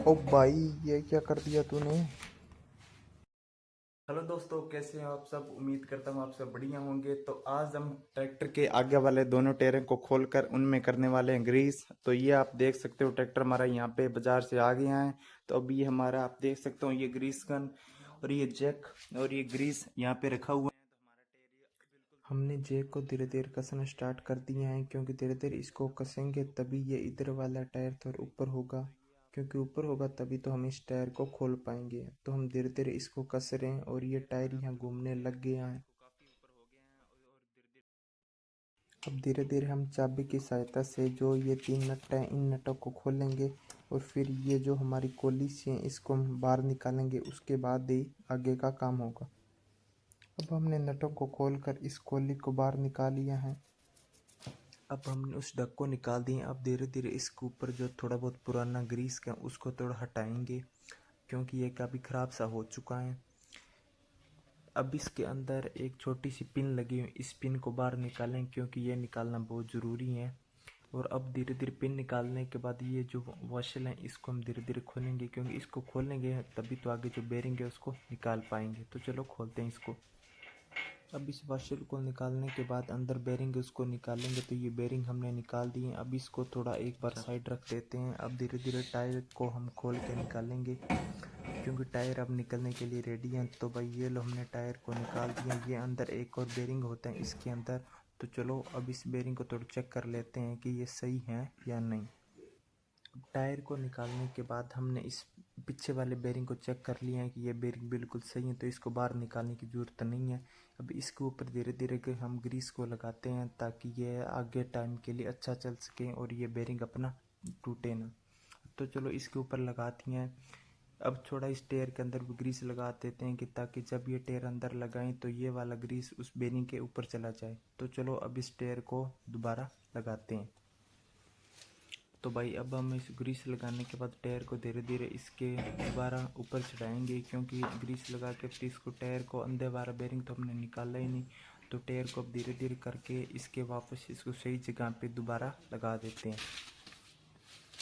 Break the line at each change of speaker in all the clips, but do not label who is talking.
ओ भाई, ये क्या कर दिया तूने?
हेलो दोस्तों, कैसे हैं आप सब। उम्मीद करता हूँ आप सब बढ़िया होंगे। तो आज हम ट्रैक्टर के आगे वाले दोनों टायरों को खोलकर उनमें करने वाले हैं ग्रीस। तो ये आप देख सकते हो, ट्रैक्टर हमारा यहाँ पे बाजार से आ गया है। तो अभी ये हमारा, आप देख सकते हो, ये ग्रीस गन और ये जैक और ये ग्रीस यहाँ पे रखा हुआ है।
हमने जैक को धीरे धीरे कसना स्टार्ट कर दिया है, क्योंकि धीरे धीरे इसको कसेंगे तभी ये इधर वाला टायर थोड़ा ऊपर होगा। क्योंकि ऊपर होगा तभी तो हम इस टायर को खोल पाएंगे। तो हम धीरे धीरे इसको कस रहे हैं और ये टायर यहाँ घूमने लग गया है। अब धीरे धीरे हम चाबी की सहायता से जो ये तीन नट हैं, इन नटों को खोलेंगे और फिर ये जो हमारी कोली से इसको हम बाहर निकालेंगे। उसके बाद ही आगे का काम होगा। अब हमने नटों को खोलकर इस कोली को बाहर निकाल लिया है। अब हमने उस डक को निकाल दिए। अब धीरे धीरे इसके ऊपर जो थोड़ा बहुत पुराना ग्रीस का उसको थोड़ा हटाएंगे, क्योंकि ये काफ़ी ख़राब सा हो चुका है। अब इसके अंदर एक छोटी सी पिन लगी हुई, इस पिन को बाहर निकालें, क्योंकि ये निकालना बहुत ज़रूरी है। और अब धीरे धीरे पिन निकालने के बाद ये जो वॉशल है इसको हम धीरे धीरे खोलेंगे, क्योंकि इसको खोलेंगे तभी तो आगे जो बेरिंग है उसको निकाल पाएंगे। तो चलो खोलते हैं इसको। अब इस वॉशर को निकालने के बाद अंदर बेरिंग उसको निकालेंगे। तो ये बेरिंग हमने निकाल दिए। अब इसको थोड़ा एक बार साइड रख देते हैं। अब धीरे धीरे टायर को हम खोल के निकालेंगे, क्योंकि टायर अब निकलने के लिए रेडी हैं। तो भाई ये लो, हमने टायर को निकाल दिया। ये अंदर एक और बेरिंग होता है इसके अंदर। तो चलो अब इस बेरिंग को थोड़ा चेक कर लेते हैं कि ये सही है या नहीं। टायर को निकालने के बाद हमने इस पीछे वाले बेरिंग को चेक कर लिया है कि ये बेरिंग बिल्कुल सही है, तो इसको बाहर निकालने की ज़रूरत नहीं है। अब इसके ऊपर धीरे धीरे हम ग्रीस को लगाते हैं, ताकि ये आगे टाइम के लिए अच्छा चल सके और ये बेरिंग अपना टूटे ना। तो चलो इसके ऊपर लगाती हैं। अब थोड़ा इस टायर के अंदर भी ग्रीस लगा देते हैं, कि ताकि जब ये टायर अंदर लगाएं तो ये वाला ग्रीस उस बेरिंग के ऊपर चला जाए। तो चलो अब इस टायर को दोबारा लगाते हैं। तो भाई अब हम इस ग्रीस लगाने के बाद टायर को धीरे धीरे इसके दोबारा ऊपर चढ़ाएंगे, क्योंकि ग्रीस लगा के फिर इसको टायर को अंदर वाला बेरिंग तो हमने निकाला ही नहीं। तो टायर को अब धीरे धीरे करके इसके वापस इसको सही जगह पे दोबारा लगा देते हैं।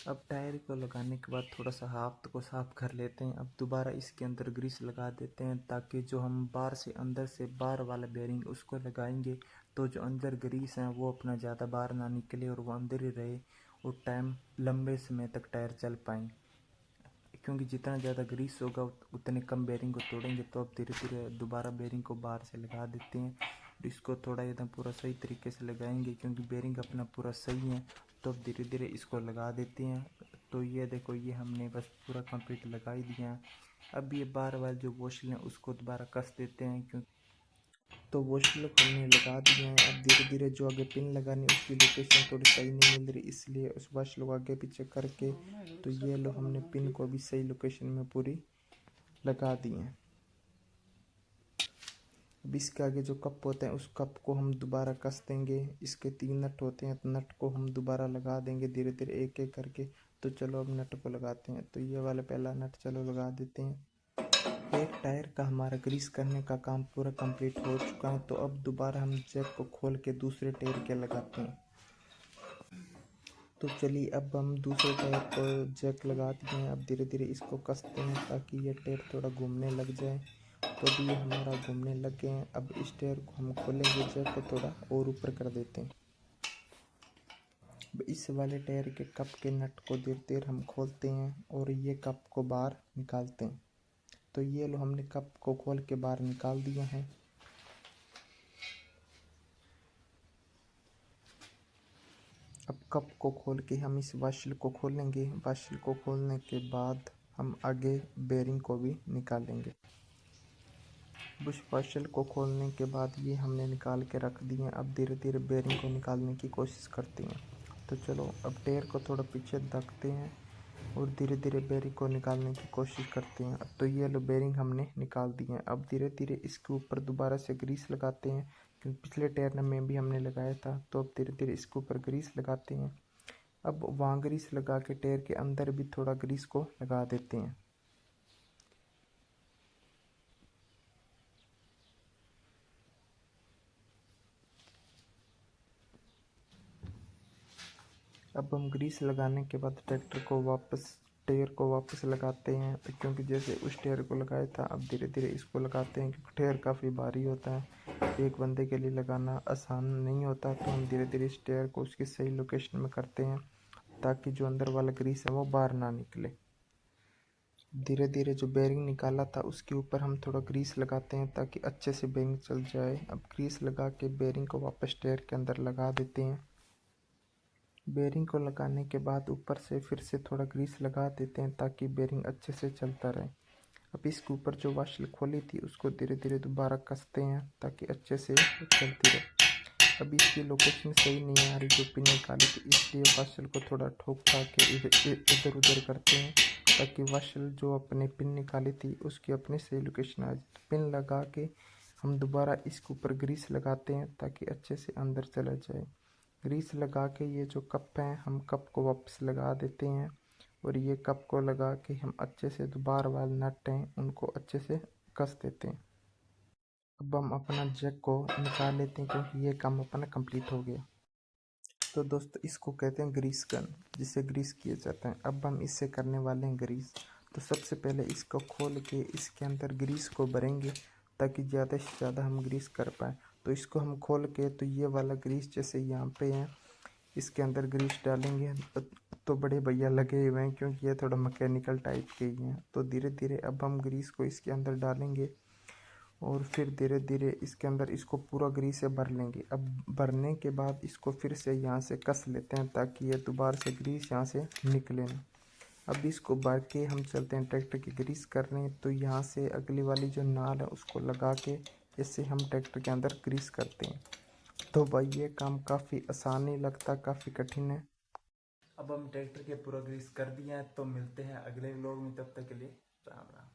अब टायर को लगाने के बाद थोड़ा सा हाथ को साफ कर लेते हैं। अब दोबारा इसके अंदर ग्रीस लगा देते हैं, ताकि जो हम बाहर से अंदर से बाहर वाला बेरिंग उसको लगाएंगे तो जो अंदर ग्रीस है वो अपना ज़्यादा बाहर ना निकले और वो अंदर ही रहे, और टाइम लंबे समय तक टायर चल पाएँ। क्योंकि जितना ज़्यादा ग्रीस होगा उतने कम बेरिंग को तोड़ेंगे। तो अब धीरे धीरे दोबारा बेरिंग को बाहर से लगा देते हैं और इसको थोड़ा एकदम पूरा सही तरीके से लगाएंगे, क्योंकि बेरिंग अपना पूरा सही है। तो अब धीरे धीरे इसको लगा देते हैं। तो ये देखो, ये हमने बस पूरा कंप्लीट लगा ही दिया है। अब ये बार बार जो वॉशल है उसको दोबारा कस देते हैं, क्योंकि तो वॉशल को हमने लगा दिया है। अब धीरे धीरे जो आगे पिन लगानी उसकी लोकेशन थोड़ी सही नहीं मिल रही, इसलिए उस वॉशल को आगे पीछे करके तो ये लो, हमने पिन को भी सही लोकेशन में पूरी लगा दी हैं। अब इसके आगे जो कप होता है उस कप को हम दोबारा कस देंगे। इसके तीन नट होते हैं, तो नट को हम दोबारा लगा देंगे धीरे धीरे एक एक करके। तो चलो अब नट को लगाते हैं। तो ये वाला पहला नट चलो लगा देते हैं। एक टायर का हमारा ग्रीस करने का काम पूरा कंप्लीट हो चुका है। तो अब दोबारा हम जैक को खोल के दूसरे टायर के लगाते हैं। तो चलिए अब हम दूसरे टायर को जैक लगा दिए हैं। अब धीरे धीरे इसको कसते हैं, ताकि ये टायर थोड़ा घूमने लग जाए। तो अभी ये हमारा घूमने लग गए हैं। अब इस टायर को हम खोलेंगे, जैक को थोड़ा और ऊपर कर देते हैं। अब इस वाले टायर के कप के नट को धीरे धीरे हम खोलते हैं और ये कप को बाहर निकालते हैं। तो ये लो, हमने कप को खोल के बाहर निकाल दिया है। अब कप को खोल के हम इस वाशल को खोलेंगे। वाशल को खोलने के बाद हम आगे बेरिंग को भी निकालेंगे। उस वाशल को खोलने के बाद ये हमने निकाल के रख दिए। अब धीरे धीरे बेरिंग को निकालने की कोशिश करते हैं। तो चलो अब टायर को थोड़ा पीछे रखते हैं और धीरे धीरे बेरिंग को निकालने की कोशिश करते हैं। तो ये लो, बेरिंग हमने निकाल दी है। अब धीरे धीरे इसके ऊपर दोबारा से ग्रीस लगाते हैं, क्योंकि पिछले टायर में भी हमने लगाया था। तो अब धीरे धीरे इसके ऊपर ग्रीस लगाते हैं। अब वहाँ ग्रीस लगा के टायर के अंदर भी थोड़ा ग्रीस को लगा देते हैं। अब हम ग्रीस लगाने के बाद ट्रैक्टर को वापस टायर को वापस लगाते हैं, क्योंकि जैसे उस टायर को लगाया था अब धीरे धीरे इसको लगाते हैं, क्योंकि टायर काफ़ी भारी होता है, एक बंदे के लिए लगाना आसान नहीं होता। तो हम धीरे धीरे इस टायर को उसकी सही लोकेशन में करते हैं ताकि जो अंदर वाला ग्रीस है वो बाहर ना निकले। धीरे धीरे जो बेरिंग निकाला था उसके ऊपर हम थोड़ा ग्रीस लगाते हैं ताकि अच्छे से बेरिंग चल जाए। अब ग्रीस लगा के बेरिंग को वापस टायर के अंदर लगा देते हैं। बेरिंग को लगाने के बाद ऊपर से फिर से थोड़ा ग्रीस लगा देते हैं ताकि बेरिंग अच्छे से चलता रहे। अब इसके ऊपर जो वाशल खोली थी उसको धीरे धीरे दोबारा कसते हैं ताकि अच्छे से चलती रहे। अब इसकी लोकेशन सही नहीं आ रही जो पिन निकाली थी, इसलिए वाशल को थोड़ा ठोक ठा के इधर उधर करते हैं ताकि वाशल जो अपने पिन निकाली थी उसकी अपनी सही लोकेशन आ जाए। तो पिन लगा के हम दोबारा इसके ऊपर ग्रीस लगाते हैं ताकि अच्छे से अंदर चला जाए। ग्रीस लगा के ये जो कप हैं हम कप को वापस लगा देते हैं और ये कप को लगा के हम अच्छे से दोबारा वाले नट हैं उनको अच्छे से कस देते हैं। अब हम अपना जैक को निकाल लेते हैं क्योंकि ये काम अपना कंप्लीट हो गया। तो दोस्तों इसको कहते हैं ग्रीस गन, जिससे ग्रीस किया जाता है। अब हम इससे करने वाले हैं ग्रीस। तो सबसे पहले इसको खोल के इसके अंदर ग्रीस को भरेंगे ताकि ज़्यादा से ज़्यादा हम ग्रीस कर पाएँ। तो इसको हम खोल के तो ये वाला ग्रीस जैसे यहाँ पे है इसके अंदर ग्रीस डालेंगे। तो बड़े भैया लगे हुए हैं क्योंकि ये थोड़ा मैकेनिकल टाइप के ही हैं। तो धीरे धीरे अब हम ग्रीस को इसके अंदर डालेंगे और फिर धीरे धीरे इसके अंदर इसको पूरा ग्रीस से भर लेंगे। अब भरने के बाद इसको फिर से यहाँ से कस लेते हैं ताकि ये दोबारा से ग्रीस यहाँ से निकले ना। अब इसको भर के हम चलते हैं ट्रैक्टर की ग्रीस करने। तो यहाँ से अगली वाली जो नाल है उसको लगा के इससे हम ट्रैक्टर के अंदर ग्रीस करते हैं। तो भाई ये काम काफ़ी आसान नहीं लगता, काफ़ी कठिन है।
अब हम ट्रैक्टर के पूरा ग्रीस कर दिए हैं, तो मिलते हैं अगले व्लॉग में, तब तक के लिए राम राम।